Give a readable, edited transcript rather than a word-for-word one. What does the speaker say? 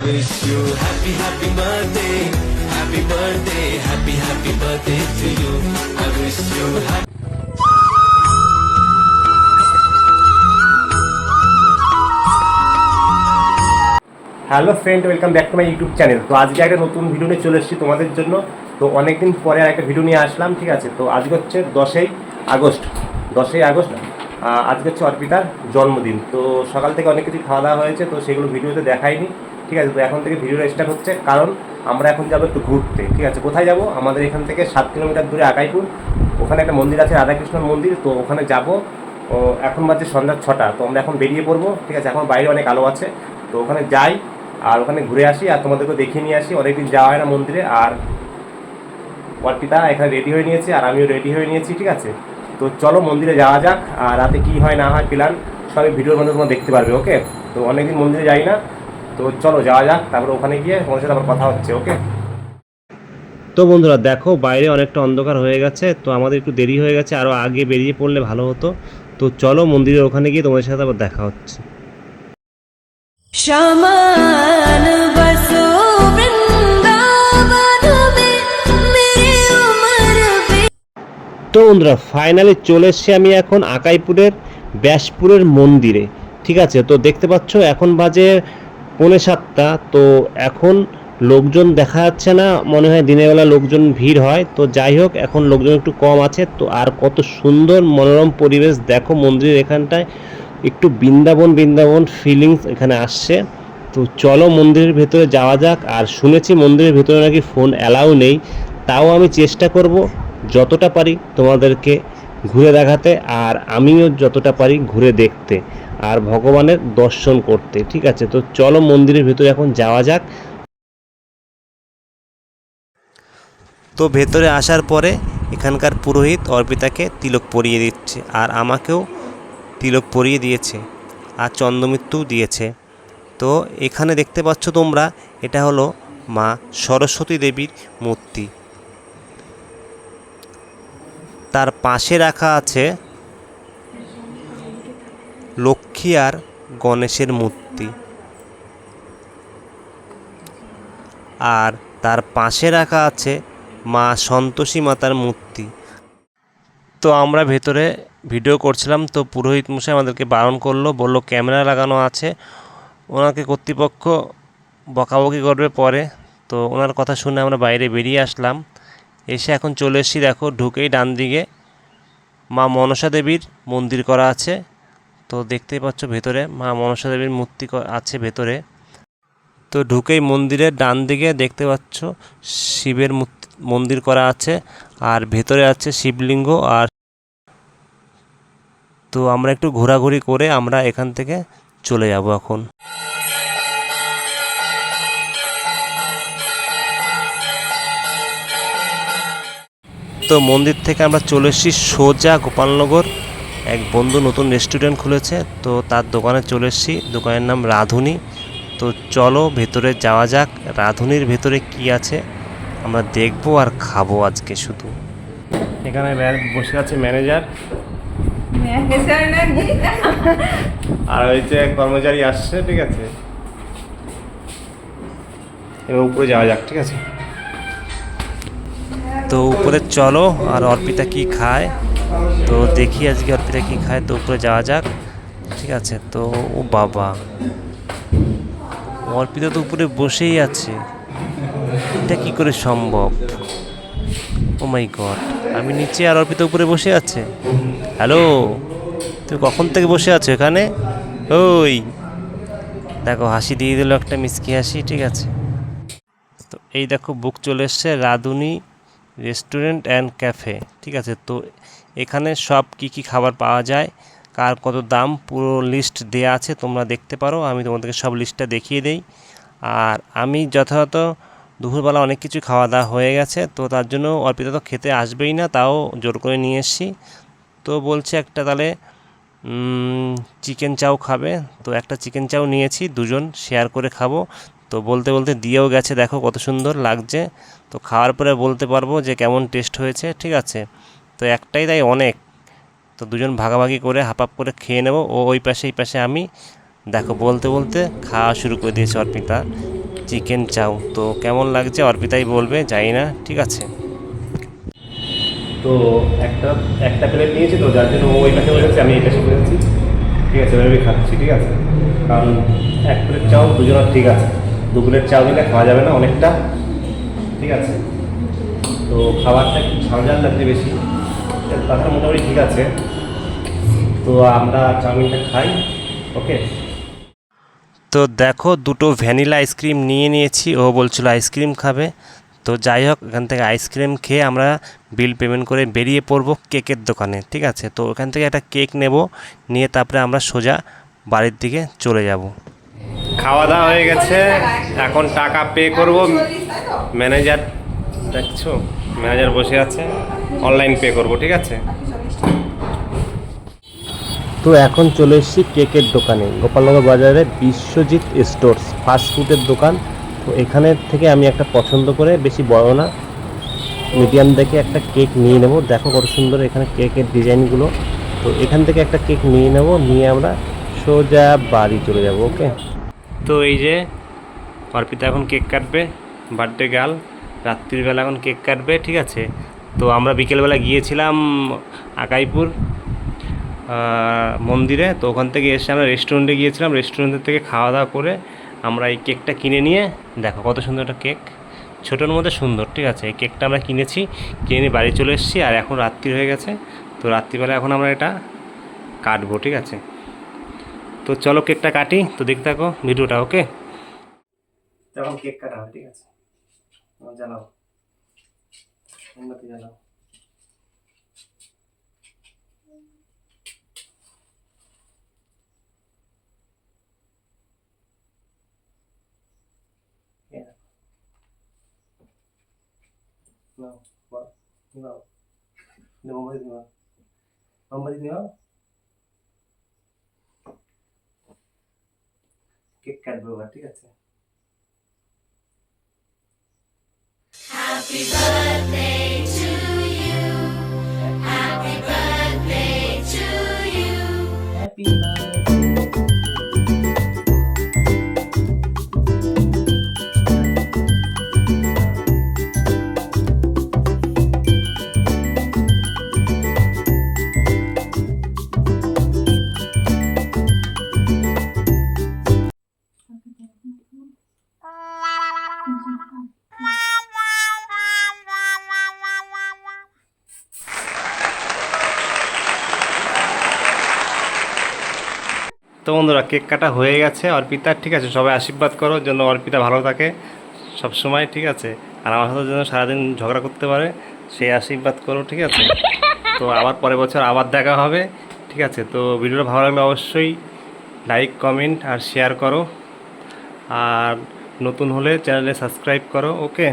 Wish you happy happy birthday, happy birthday, happy birthday to you. I wish you happy. Hello friend, welcome back to my YouTube channel. তো আজকে একটা নতুন video নিয়ে চলে এসেছি তোমাদের জন্য। তো অনেকদিন পরে একটা ভিডিও নিয়ে আসলাম, ঠিক আছে। তো আজকে হচ্ছে 10ই আগস্ট। আজকে হচ্ছে অর্পিতার জন্মদিন। তো সকাল থেকে অনেক কিছু খাওয়া দাওয়া হয়েছে, তো সেগুলো ভিডিওতে দেখাইনি, ঠিক আছে। তো এখন থেকে ভিডিওটা স্টার্ট হচ্ছে, কারণ আমরা এখন যাবো একটু ঘুরতে, ঠিক আছে। কোথায় যাব? আমাদের এখান থেকে 7 কিলোমিটার দূরে আকাইপুর, ওখানে একটা মন্দির আছে, রাধাকৃষ্ণর মন্দির। তো ওখানে যাব। এখন বাজে সন্ধ্যা 6টা। তো আমরা এখন বেরিয়ে পড়বো, ঠিক আছে। এখন বাইরে অনেক আলো আছে, তো ওখানে যাই আর ওখানে ঘুরে আসি আর তোমাদেরকে দেখিয়ে নিয়ে আসি। অনেকদিন যাওয়া হয় না মন্দিরে। আর অর্পিতা এখানে রেডি হয়ে নিয়েছে আর আমিও রেডি হয়ে নিয়েছি, ঠিক আছে। তো চলো মন্দিরে যাওয়া যাক। আর রাতে কী হয় না হয় প্ল্যান সবই ভিডিওর মধ্যে তোমরা দেখতে পারবে, ওকে। তো অনেকদিন মন্দিরে যাই না, তো চলো যাওয়া যাক। তারপরে ওখানে গিয়ে তোমার সাথে আবার কথা হচ্ছে, ওকে। তো বন্ধুরা দেখো, বাইরে অনেকটা অন্ধকার হয়ে গেছে, তো আমাদের একটু দেরি হয়ে গেছে, আরও আগে বেরিয়ে পড়লে ভালো হতো। তো চলো মন্দিরের ওখানে গিয়ে তোমাদের সাথে আবার দেখা হচ্ছে। शमान बसो वृंदावन में मेरी उम्र भी। তো বন্ধুরা ফাইনালি চলে এসেছি আমি এখন আকাইপুরের ব্যাসপুরের মন্দিরে, ঠিক আছে। তো দেখতে পাচ্ছ এখন বাজে 6:45। তো এখন লোকজন দেখা যাচ্ছে না, মনে হয় দিনের বেলা লোকজন ভিড় হয়। তো যাই হোক, এখন লোকজন একটু কম আছে। তো আর কত সুন্দর মনোরম পরিবেশ দেখো মন্দিরের এখানটায়, একটু বৃন্দাবন বৃন্দাবন ফিলিংস এখানে আসছে। তো চলো মন্দিরের ভেতরে যাওয়া যাক। আর শুনেছি মন্দিরের ভেতরে নাকি ফোন অ্যালাউ নেই, তাও আমি চেষ্টা করব যতটা পারি তোমাদেরকে ঘুরে দেখাতে, আর আমিও যতটা পারি ঘুরে দেখতে আর ভগবানের দর্শন করতে, ঠিক আছে। তো চলো মন্দিরের ভেতরে এখন যাওয়া যাক। তো ভেতরে আসার পরে এখানকার পুরোহিত অর্পিতাকে তিলক পরিয়ে দিচ্ছে, আর আমাকেও তিলক পরিয়ে দিয়েছে আর চন্দ্রমৃত্যু দিয়েছে। তো এখানে দেখতে পাচ্ছ তোমরা, এটা হলো মা সরস্বতী দেবীর মূর্তি। তার পাশে রাখা আছে লক্ষ্মী আর গণেশের মূর্তি, আর তার পাশে রাখা আছে মা সন্তোষী মাতার মূর্তি। তো আমরা ভেতরে ভিডিও করছিলাম, তো পুরোহিত মশাই আমাদেরকে বারণ করলো, বলল ক্যামেরা লাগানো আছে। ওনাকে কর্তৃপক্ষ বকাবকি করবে পরে। তো ওনার কথা শুনে আমরা বাইরে বেরিয়ে আসলাম। এসে এখন চলে এসেছি, দেখো ঢুকেই ডান দিকে মা মনসা দেবীর মন্দির করা আছে। তো দেখতেই পাচ্ছ ভেতরে মা মনসা দেবীর মূর্তি আছে ভেতরে। তো ঢুকেই মন্দিরের ডান দিকে দেখতে পাচ্ছ শিবের মন্দির করা আছে, আর ভেতরে আছে শিবলিঙ্গ। আর তো আমরা একটু ঘোরাঘুরি করে আমরা এখান থেকে চলে যাব এখন। তো মন্দির থেকে আমরা চলে এসেছি সোজা গোপালনগর। এক বন্ধু নতুন রেস্টুরেন্ট খুলেছে, তো তার দোকানে চলে এসেছি। দোকানের নাম রাঁধুনি। তো চলো ভেতরে যাওয়া যাক, রাঁধুনির ভেতরে কি আছে আমরা দেখবো আর খাবো আজকে শুধু। এখানে বসে আছে ম্যানেজার, আর ওই যে কর্মচারী আসছে, ঠিক আছে। এবার উপরে যাওয়া যাক, ঠিক আছে। তো উপরে চলো, আর অর্পিতা কি খায় তো দেখি আজকে অর্পিতা কি খায়। তো উপরে যাওয়া যাক, ঠিক আছে। তো ও বাবা, অর্পিতা তো উপরে বসেই আছে, এটা কি করে সম্ভব? ও মাই গড, আমি নিচে আর অর্পিতা উপরে বসে আছে। হ্যালো, তুই কখন থেকে বসে আছো এখানে? ওই দেখো হাসি দিয়ে দিল, একটা মিষ্টি হাসি, ঠিক আছে। তো এই দেখো বুক চলে এসছে রাঁধুনি রেস্টুরেন্ট অ্যান্ড ক্যাফে, ঠিক আছে। তো এখানে সব কি খাবার পাওয়া যায়, কার কত দাম, পুরো লিস্ট দেয়া আছে, তোমরা দেখতে পারো। আমি তোমাদেরকে সব লিস্টটা দেখিয়ে দেই। আর আমি যথাযথ দুপুরবেলা অনেক কিছু খাওয়া দাওয়া হয়ে গেছে, তো তার জন্য অর্পিতা তো খেতে আসবেই না, তাও জোর করে নিয়ে এসেছি। তো বলছে একটা তাহলে চিকেন চাও খাবে, তো একটা চিকেন চাও নিয়েছি, দুজন শেয়ার করে খাবো। তো বলতে বলতে দিয়েও গেছে, দেখো কত সুন্দর লাগছে। তো খাওয়ার পরে বলতে পারবো যে কেমন টেস্ট হয়েছে, ঠিক আছে। তো একটাই তাই অনেক, তো দুজন ভাগাভাগি করে হাফ হাফ করে খেয়ে নেবো। ও ওই পাশে এই পাশে আমি, দেখো বলতে বলতে খাওয়া শুরু করে দিয়েছে অর্পিতা। Chicken chow. তো কেমন লাগছে অর্পিতাই বলবে, জানি না, ঠিক আছে। তো একটা প্লেট নিয়েছি, তো যার জন্য ওই পাশে বসেছি, আমি এই পাশে বসেছি, ঠিক আছে। এভাবে খাচ্ছি, ঠিক আছে, কারণ এক প্লেট চাউ দুজনের ঠিক আছে, 2 প্লেট চাউ নিলে খাওয়া যাবে না অনেকটা, ঠিক আছে। তো খাবারটা একটু ঝাল লাগছে বেশি, তাছাড়া মোটামুটি ঠিক আছে। তো আমরা চাউমিনটা খাই, ওকে। তো দেখো, 2টো ভ্যানিলা আইসক্রিম নিয়ে নিয়েছি, ও বলছিল আইসক্রিম খাবে। তো যাই হোক, এখান থেকে আইসক্রিম খেয়ে আমরা বিল পেমেন্ট করে বেরিয়ে পড়বো কেকের দোকানে, ঠিক আছে। তো ওখান থেকে একটা কেক নেব, নিয়ে তারপরে আমরা সোজা বাড়ির দিকে চলে যাব। খাওয়া দাওয়া হয়ে গেছে, এখন টাকা পে করব। ম্যানেজার দেখছো, ম্যানেজার বসে আছে, অনলাইন পে করব, ঠিক আছে। তো এখন চলে এসেছি কেকের দোকানে, গোপালনগর বাজারে বিশ্বজিৎ স্টোর্স, ফাস্ট ফুডের দোকান। তো এখানে থেকে আমি একটা পছন্দ করে, বেশি বড় না, মিডিয়াম দেখে একটা কেক নিয়ে নেব। দেখো কত সুন্দর এখানে কেকের ডিজাইনগুলো। তো এখান থেকে একটা কেক নিয়ে নেব, নিয়ে আমরা সোজা বাড়ি চলে যাব, ওকে। তো এই যে অর্পিতা এখন কেক কাটবে, বার্থডে গার্ল রাত্রিবেলা এখন কেক কাটবে, ঠিক আছে। তো আমরা বিকেলবেলা গিয়েছিলাম আকাইপুর মন্দিরে। তো ওখান থেকে এসে আমরা রেস্টুরেন্টে গিয়েছিলাম, রেস্টুরেন্টের থেকে খাওয়া দাওয়া করে আমরা এই কেকটা কিনে নিয়ে, দেখো কত সুন্দর একটা কেক, ছোটোর মধ্যে সুন্দর, ঠিক আছে। এই কেকটা আমরা কিনে নিয়ে বাড়ি চলে এসেছি। আর এখন রাত্রি হয়ে গেছে, তো রাত্রিবেলা এখন আমরা এটা কাটবো, ঠিক আছে। তো চলো কেকটা কাটি, তো দেখতে থাকো ভিডিওটা, ওকে। এখন কেক কাটা হবে, ঠিক আছে। জানাও, জানাও। No, what? No. মোমবাতি নাও, মোমবাতি নাও, কেক কাটবো এবার, ঠিক আছে। Happy birthday to you. Happy birthday to you. Happy তো বন্ধুরা, কেক কাটা হয়ে গেছে অর্পিতার, ঠিক আছে। সবাই আশীর্বাদ করো যেন অর্পিতা ভালো থাকে সব সময়, ঠিক আছে। আর আমার সাথে যেন সারাদিন ঝগড়া করতে পারে, সেই আশীর্বাদ করো, ঠিক আছে। তো আবার পরের বছর আবার দেখা হবে, ঠিক আছে। তো ভিডিওটা ভালো লাগলে অবশ্যই লাইক, কমেন্ট আর শেয়ার করো, আর নতুন হলে চ্যানেলে সাবস্ক্রাইব করো, ওকে।